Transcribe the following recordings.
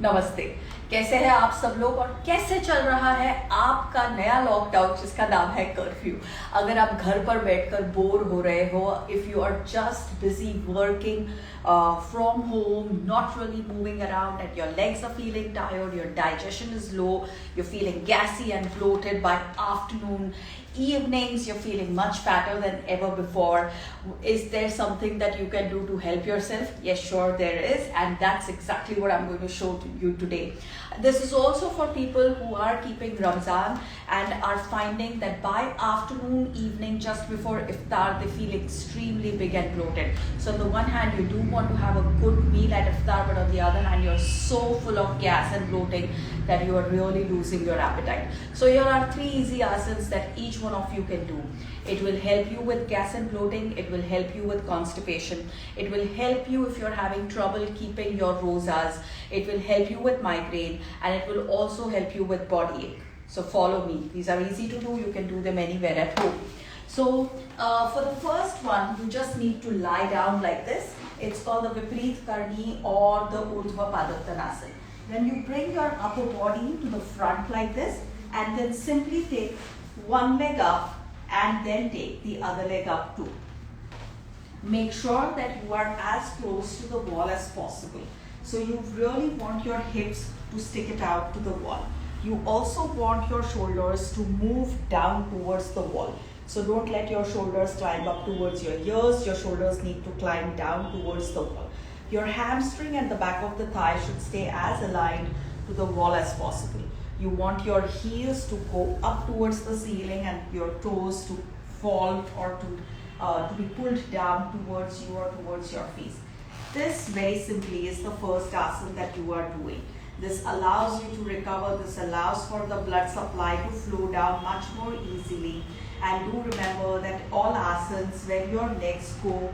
नमस्ते। कैसे हैं आप सब लोग और कैसे चल रहा है आपका नया लॉकडाउन जिसका नाम है कर्फ्यू। अगर आप घर पर बैठकर बोर हो रहे हो, if you are just busy working from home, not really moving around, and your legs are feeling tired, your digestion is low, you're feeling gassy and bloated by afternoon, evenings you're feeling much fatter than ever before, is there something that you can do to help yourself? Yes, sure there is, and that's exactly what I'm going to show to you today. This is also for people who are keeping Ramzan and are finding that by afternoon, evening, just before iftar, they feel extremely big and bloated. So on the one hand, you do want to have a good meal at iftar, but on the other hand, you're so full of gas and bloating that you are really losing your appetite. So here are 3 easy asanas that each one of you can do. It will help you with gas and bloating. It will help you with constipation. It will help you if you're having trouble keeping your rosas. It will help you with migraine, and it will also help you with body ache. So follow me. These are easy to do. You can do them anywhere at home. So for the first one, you just need to lie down like this. It's called the Vipareet Karni or the Urdhva Padottanasana. Then you bring your upper body to the front like this, and then simply take one leg up and then take the other leg up too. Make sure that you are as close to the wall as possible. So you really want your hips to stick it out to the wall. You also want your shoulders to move down towards the wall. So don't let your shoulders climb up towards your ears. Your shoulders need to climb down towards the wall. Your hamstring and the back of the thigh should stay as aligned to the wall as possible. You want your heels to go up towards the ceiling and your toes to fall or to be pulled down towards you or towards your face. This very simply is the first asana that you are doing. This allows you to recover. This allows for the blood supply to flow down much more easily. And do remember that all asanas, when your legs go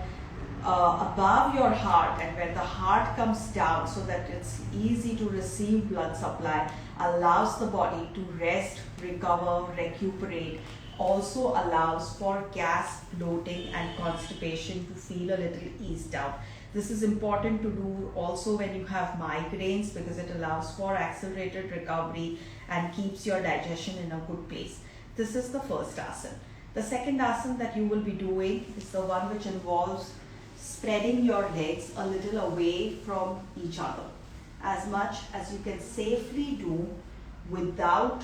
above your heart and when the heart comes down so that it's easy to receive blood supply, allows the body to rest, recover, recuperate, also allows for gas, bloating and constipation to feel a little eased out. This is important to do also when you have migraines because it allows for accelerated recovery and keeps your digestion in a good place. This is the first asana. The second asana that you will be doing is the one which involves spreading your legs a little away from each other, as much as you can safely do without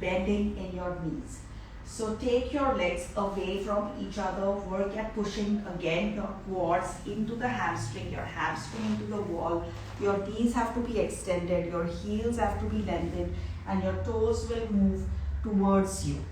bending in your knees. So take your legs away from each other, work at pushing again your quads into the hamstring, your hamstring into the wall. Your knees have to be extended, your heels have to be lengthened, and your toes will move towards you.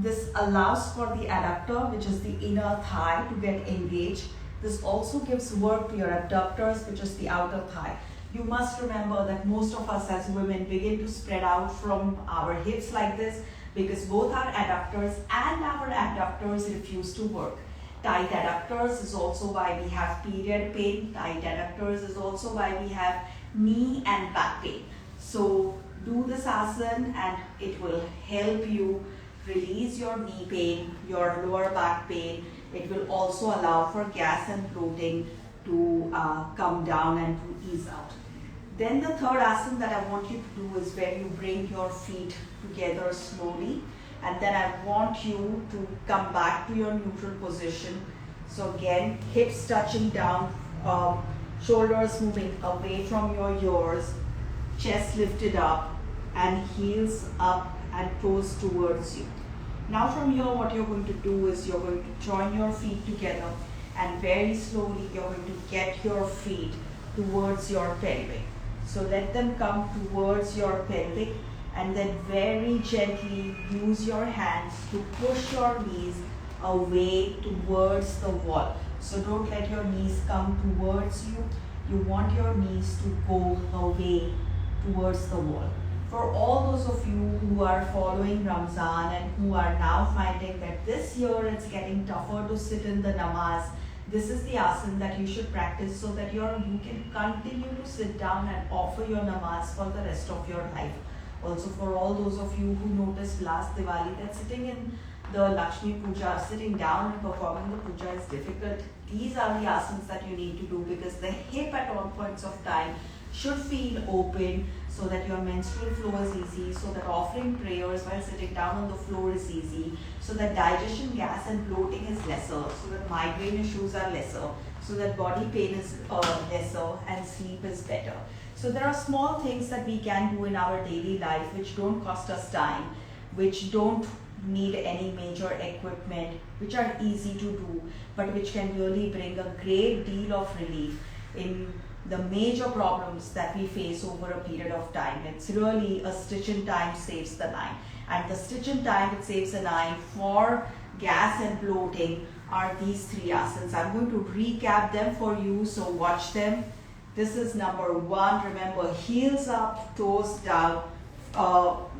This allows for the adductor, which is the inner thigh, to get engaged. This also gives work to your abductors, which is the outer thigh. You must remember that most of us as women begin to spread out from our hips like this because both our adductors and our abductors refuse to work. Tight adductors is also why we have period pain. Tight adductors is also why we have knee and back pain. So do this asana and it will help you release your knee pain, your lower back pain. It will also allow for gas and bloating to come down and to ease out. Then the third asana that I want you to do is where you bring your feet together slowly, and then I want you to come back to your neutral position. So again, hips touching down, shoulders moving away from your ears, chest lifted up and heels up and toes towards you. Now from here what you're going to do is you're going to join your feet together and very slowly you're going to get your feet towards your pelvic. So let them come towards your pelvic and then very gently use your hands to push your knees away towards the wall. So don't let your knees come towards you. You want your knees to go away towards the wall. For all those of you who are following Ramzan and who are now finding that this year it's getting tougher to sit in the namaz, this is the asana that you should practice so that you can continue to sit down and offer your namaz for the rest of your life. Also for all those of you who noticed last Diwali that sitting in the Lakshmi Puja, sitting down and performing the puja is difficult, these are the asanas that you need to do, because the hip at all points of time should feel open, so that your menstrual flow is easy, so that offering prayers while sitting down on the floor is easy, so that digestion, gas and bloating is lesser, so that migraine issues are lesser, so that body pain is lesser, and sleep is better. So there are small things that we can do in our daily life which don't cost us time, which don't need any major equipment, which are easy to do, but which can really bring a great deal of relief in the major problems that we face over a period of time. It's really a stitch in time saves the nine. And the stitch in time that saves the nine for gas and bloating are these three asanas. I'm going to recap them for you, so watch them. This is number one. Remember, heels up, toes down,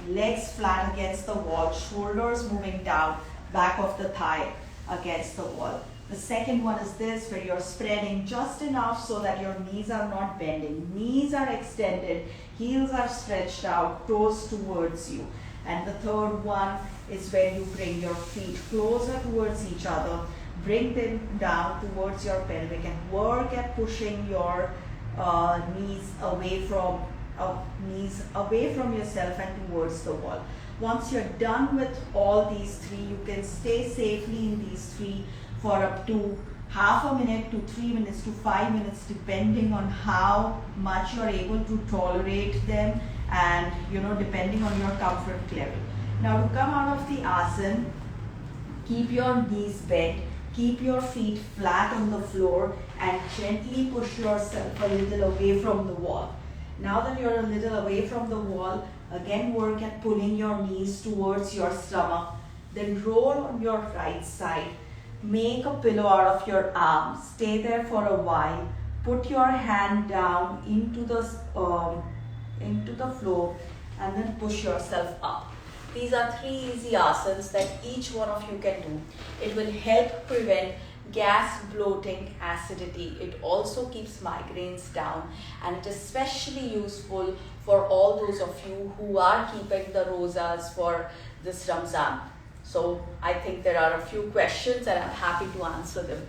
legs flat against the wall, shoulders moving down, back of the thigh against the wall. The second one is this, where you're spreading just enough so that your knees are not bending. Knees are extended, heels are stretched out, toes towards you. And the third one is where you bring your feet closer towards each other, bring them down towards your pelvic, and work at pushing your knees away from yourself and towards the wall. Once you're done with all these three, you can stay safely in these three for up to half a minute to 3 minutes to 5 minutes, depending on how much you're able to tolerate them, and depending on your comfort level. Now, to come out of the asana, keep your knees bent, keep your feet flat on the floor, and gently push yourself a little away from the wall. Now that you're a little away from the wall, again work at pulling your knees towards your stomach. Then roll on your right side. Make a pillow out of your arms. Stay there for a while. Put your hand down into the floor, and then push yourself up. These are three easy asanas that each one of you can do. It will help prevent gas, bloating, acidity. It also keeps migraines down, and it is especially useful for all those of you who are keeping the rosas for this Ramzan. So I think there are a few questions and I'm happy to answer them.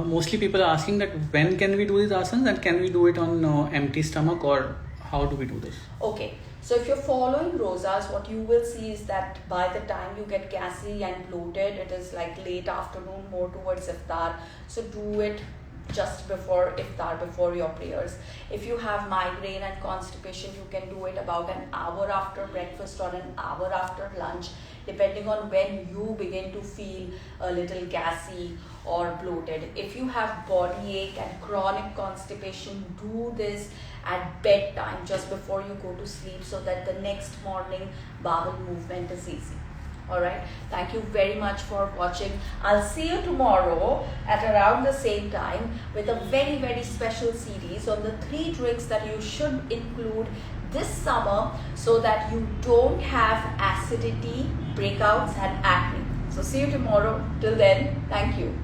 Mostly people are asking that when can we do these asanas, and can we do it on empty stomach, or how do we do this? Okay, so if you're following rosas, what you will see is that by the time you get gassy and bloated, it is like late afternoon, more towards iftar. So do it just before iftar, before your prayers. If you have migraine and constipation, you can do it about an hour after breakfast or an hour after lunch, depending on when you begin to feel a little gassy or bloated. If you have body ache and chronic constipation, do this at bedtime just before you go to sleep, so that the next morning bowel movement is easy. Alright, thank you very much for watching. I'll see you tomorrow at around the same time with a very, very special series on the 3 drinks that you should include this summer so that you don't have acidity, breakouts and acne. So see you tomorrow. Till then, thank you.